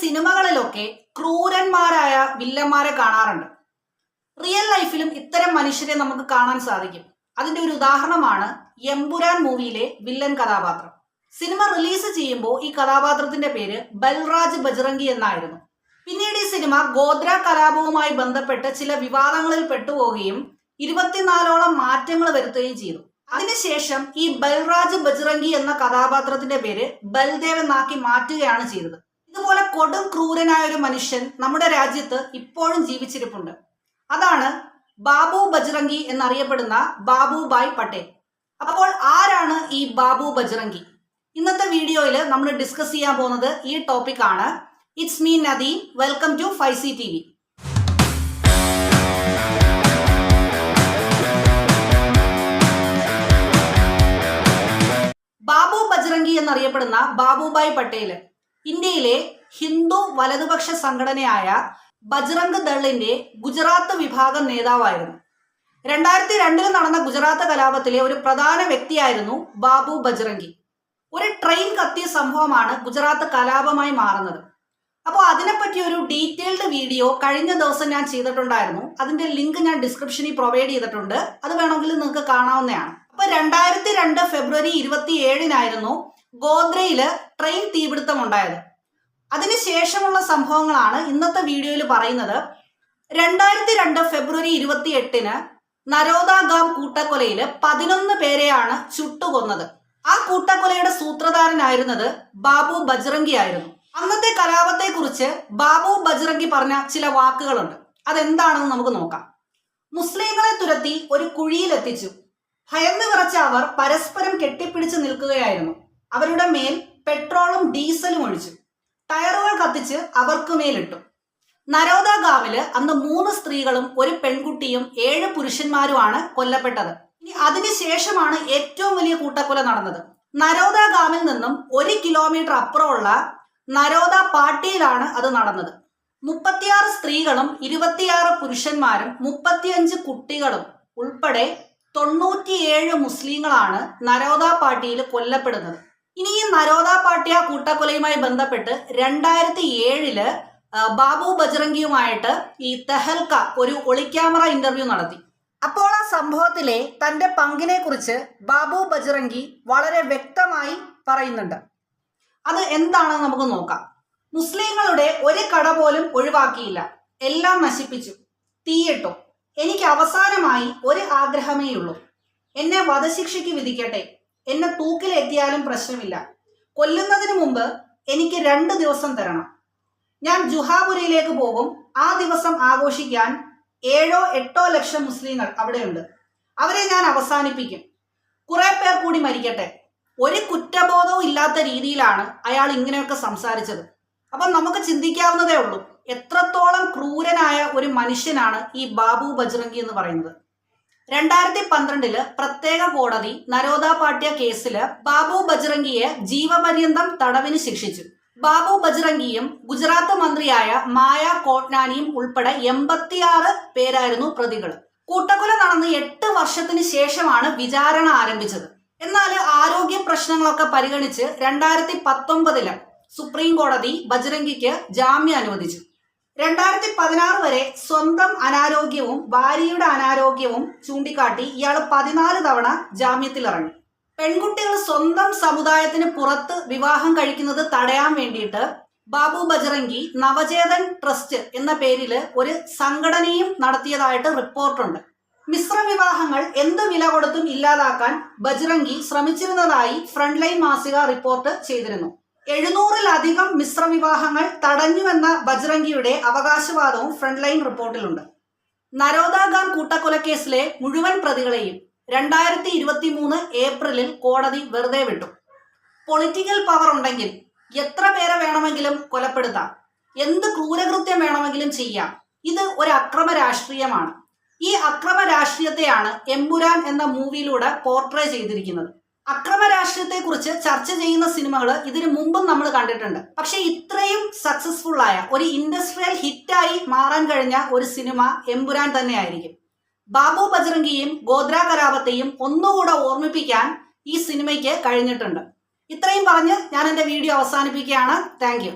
സിനിമകളിലൊക്കെ ക്രൂരന്മാരായ വില്ലന്മാരെ കാണാറുണ്ട്. റിയൽ ലൈഫിലും ഇത്തരം മനുഷ്യരെ നമുക്ക് കാണാൻ സാധിക്കും. അതിന്റെ ഒരു ഉദാഹരണമാണ് എമ്പുരാൻ മൂവിയിലെ വില്ലൻ കഥാപാത്രം. സിനിമ റിലീസ് ചെയ്യുമ്പോൾ ഈ കഥാപാത്രത്തിന്റെ പേര് ബൽറാജ് ബജ്റംഗി എന്നായിരുന്നു. പിന്നീട് ഈ സിനിമ ഗോദ്ര കലാപവുമായി ബന്ധപ്പെട്ട് ചില വിവാദങ്ങളിൽ പെട്ടുപോവുകയും 24ഓളം മാറ്റങ്ങൾ വരുത്തുകയും ചെയ്തു. അതിനുശേഷം ഈ ബൽറാജ് ബജ്റംഗി എന്ന കഥാപാത്രത്തിന്റെ പേര് ബൽദേവ് എന്നാക്കി മാറ്റുകയാണ് ചെയ്തത്. ഇതുപോലെ കൊടും ക്രൂരനായ ഒരു മനുഷ്യൻ നമ്മുടെ രാജ്യത്ത് ഇപ്പോഴും ജീവിച്ചിരിപ്പുണ്ട്. അതാണ് ബാബു ബജ്റംഗി എന്നറിയപ്പെടുന്ന ബാബുഭായ് പട്ടേൽ. അപ്പോൾ ആരാണ് ഈ ബാബു ബജ്റംഗി? ഇന്നത്തെ വീഡിയോയിൽ നമ്മൾ ഡിസ്കസ് ചെയ്യാൻ പോകുന്നത് ഈ ടോപ്പിക് ആണ്. It's me Nadeem. Welcome to 5C TV. Babu Bajrangi എന്നറിയപ്പെടുന്ന ബാബുഭായ് പട്ടേൽ ഇന്ത്യയിലെ ഹിന്ദു വലതുപക്ഷ സംഘടനയായ ബജ്റംഗ് ദളിന്റെ ഗുജറാത്ത് വിഭാഗം നേതാവായിരുന്നു. 2002 നടന്ന ഗുജറാത്ത് കലാപത്തിലെ ഒരു പ്രധാന വ്യക്തിയായിരുന്നു ബാബു ബജ്റംഗി. ഒരു ട്രെയിൻ കത്തിയ സംഭവമാണ് ഗുജറാത്ത് കലാപമായി മാറുന്നത്. അപ്പോൾ അതിനെപ്പറ്റി ഒരു ഡീറ്റെയിൽഡ് വീഡിയോ കഴിഞ്ഞ ദിവസം ഞാൻ ചെയ്തിട്ടുണ്ടായിരുന്നു. അതിന്റെ ലിങ്ക് ഞാൻ ഡിസ്ക്രിപ്ഷനിൽ പ്രൊവൈഡ് ചെയ്തിട്ടുണ്ട്. അത് വേണമെങ്കിൽ നിങ്ങൾക്ക് കാണാവുന്നതാണ്. അപ്പൊ 2002 ഫെബ്രുവരി 27 ഗോദ്രയില് ട്രെയിൻ തീപിടുത്തം ഉണ്ടായത്. അതിനുശേഷമുള്ള സംഭവങ്ങളാണ് ഇന്നത്തെ വീഡിയോയിൽ പറയുന്നത്. 2002 ഫെബ്രുവരി 28 നരോദാഗാം കൂട്ടക്കൊലയില് 11 പേരെയാണ് ചുട്ടുകൊന്നത്. ആ കൂട്ടക്കൊലയുടെ സൂത്രധാരനായിരുന്നത് ബാബു ബജ്റംഗി ആയിരുന്നു. അന്നത്തെ കലാപത്തെ കുറിച്ച് ബാബു ബജ്റംഗി പറഞ്ഞ ചില വാക്കുകളുണ്ട്. അതെന്താണെന്ന് നമുക്ക് നോക്കാം. മുസ്ലിങ്ങളെ തുരത്തി ഒരു കുഴിയിലെത്തിച്ചു. ഭയന്ന് വിറച്ച അവർ പരസ്പരം കെട്ടിപ്പിടിച്ച് നിൽക്കുകയായിരുന്നു. അവരുടെ മേൽ പെട്രോളും ഡീസലും ഒഴിച്ചു. ടയറുകൾ കത്തിച്ച് അവർക്ക് മേലിട്ടു. നരോദാഗാവില് അന്ന് 3 സ്ത്രീകളും ഒരു പെൺകുട്ടിയും 7 പുരുഷന്മാരുമാണ് കൊല്ലപ്പെട്ടത്. ഇനി അതിനുശേഷമാണ് ഏറ്റവും വലിയ കൂട്ടക്കൊല നടന്നത്. നരോദാഗാവിൽ നിന്നും 1 കിലോമീറ്റർ അപ്പുറമുള്ള നരോദ പാട്ടിയിലാണ് അത് നടന്നത്. 36 സ്ത്രീകളും 26 പുരുഷന്മാരും 35 കുട്ടികളും ഉൾപ്പെടെ 97 മുസ്ലിങ്ങളാണ് നരോദ പാട്ടിയിൽ കൊല്ലപ്പെടുന്നത്. ഇനി ഈ നരോദ പാട്ടിയ കൂട്ടക്കൊലയുമായി ബന്ധപ്പെട്ട് 2007 ബാബു ബജ്റംഗിയുമായിട്ട് ഈ തെഹൽക്ക ഒരു ഒളിക്യാമറ ഇന്റർവ്യൂ നടത്തി. അപ്പോൾ ആ സംഭവത്തിലെ തന്റെ പങ്കിനെ കുറിച്ച് ബാബു ബജ്റംഗി വളരെ വ്യക്തമായി പറയുന്നുണ്ട്. അത് എന്താണെന്ന് നമുക്ക് നോക്കാം. മുസ്ലിങ്ങളുടെ ഒരു കട പോലും ഒഴിവാക്കിയില്ല, എല്ലാം നശിപ്പിച്ചു, തീയിട്ടു. എനിക്ക് അവസാനമായി ഒരു ആഗ്രഹമേയുള്ളൂ. എന്നെ വധശിക്ഷയ്ക്ക് വിധിക്കട്ടെ. എന്നെ തൂക്കിലെത്തിയാലും പ്രശ്നമില്ല. കൊല്ലുന്നതിന് മുമ്പ് എനിക്ക് 2 ദിവസം തരണം. ഞാൻ ജുഹാപുരയിലേക്ക് പോകും. ആ ദിവസം ആഘോഷിക്കാൻ 7-8 ലക്ഷം മുസ്ലിങ്ങൾ അവിടെയുണ്ട്. അവരെ ഞാൻ അവസാനിപ്പിക്കും. കുറെ പേർ കൂടി മരിക്കട്ടെ. ഒരു കുറ്റബോധവും ഇല്ലാത്ത രീതിയിലാണ് അയാൾ ഇങ്ങനെയൊക്കെ സംസാരിച്ചത്. അപ്പം നമുക്ക് ചിന്തിക്കാവുന്നതേ ഉള്ളൂ എത്രത്തോളം ക്രൂരനായ ഒരു മനുഷ്യനാണ് ഈ ബാബു ബജ്റംഗി എന്ന് പറയുന്നത്. 2012 പ്രത്യേക കോടതി നരോദ പാട്ടിയ കേസില് ബാബു ബജ്റംഗിയെ ജീവപര്യന്തം തടവിന് ശിക്ഷിച്ചു. ബാബു ബജ്റംഗിയും ഗുജറാത്ത് മന്ത്രിയായ മായ കോട്നാനിയും ഉൾപ്പെടെ 86 പേരായിരുന്നു പ്രതികൾ. കൂട്ടക്കൊല നടന്ന് 8 വർഷത്തിന് ശേഷമാണ് വിചാരണ ആരംഭിച്ചത്. എന്നാൽ ആരോഗ്യ പ്രശ്നങ്ങളൊക്കെ പരിഗണിച്ച് 2019 സുപ്രീം കോടതി ബജ്റംഗിക്ക് ജാമ്യം അനുവദിച്ചു. 2016 വരെ സ്വന്തം അനാരോഗ്യവും ഭാര്യയുടെ അനാരോഗ്യവും ചൂണ്ടിക്കാട്ടി ഇയാൾ 14 തവണ ജാമ്യത്തിലിറങ്ങി. പെൺകുട്ടികൾ സ്വന്തം സമുദായത്തിന് പുറത്ത് വിവാഹം കഴിക്കുന്നത് തടയാൻ വേണ്ടിയിട്ട് ബാബു ബജ്റംഗി നവചേതൻ ട്രസ്റ്റ് എന്ന പേരിൽ ഒരു സംഘടനയും നടത്തിയതായിട്ട് റിപ്പോർട്ടുണ്ട്. മിശ്ര വിവാഹങ്ങൾ എന്ത് വില കൊടുത്തും ഇല്ലാതാക്കാൻ ബജ്റംഗി ശ്രമിച്ചിരുന്നതായി ഫ്രണ്ട് ലൈൻ മാസിക റിപ്പോർട്ട് ചെയ്തിരുന്നു. 700-ലധികം മിശ്ര വിവാഹങ്ങൾ തടഞ്ഞുവെന്ന ബജ്റംഗിയുടെ അവകാശവാദവും ഫ്രണ്ട് ലൈൻ റിപ്പോർട്ടിലുണ്ട്. നരോദാഗാം കൂട്ടക്കൊലക്കേസിലെ മുഴുവൻ പ്രതികളെയും 2023 ഏപ്രിലിൽ കോടതി വെറുതെ വിട്ടു. പൊളിറ്റിക്കൽ പവർ ഉണ്ടെങ്കിൽ എത്ര പേരെ വേണമെങ്കിലും കൊലപ്പെടുത്താം, എന്ത് ക്രൂരകൃത്യം വേണമെങ്കിലും ചെയ്യാം. ഇത് ഒരു അക്രമ രാഷ്ട്രീയമാണ്. ഈ അക്രമ രാഷ്ട്രീയത്തെയാണ് എമ്പുരാൻ എന്ന മൂവിയിലൂടെ പോർട്രേ ചെയ്തിരിക്കുന്നത്. അക്രമ രാഷ്ട്രീയത്തെ കുറിച്ച് ചർച്ച ചെയ്യുന്ന സിനിമകൾ ഇതിനു മുമ്പും നമ്മൾ കണ്ടിട്ടുണ്ട്. പക്ഷെ ഇത്രയും സക്സസ്ഫുൾ ആയ ഒരു ഇൻഡസ്ട്രിയൽ ഹിറ്റായി മാറാൻ കഴിഞ്ഞ ഒരു സിനിമ എമ്പുരാൻ തന്നെയായിരിക്കും. ബാബു ബജ്റംഗിയും ഗോദ്ര കലാപത്തെയും ഒന്നുകൂടെ ഓർമ്മിപ്പിക്കാൻ ഈ സിനിമയ്ക്ക് കഴിഞ്ഞിട്ടുണ്ട്. ഇത്രയും പറഞ്ഞ് ഞാൻ എൻ്റെ വീഡിയോ അവസാനിപ്പിക്കുകയാണ്. Thank you.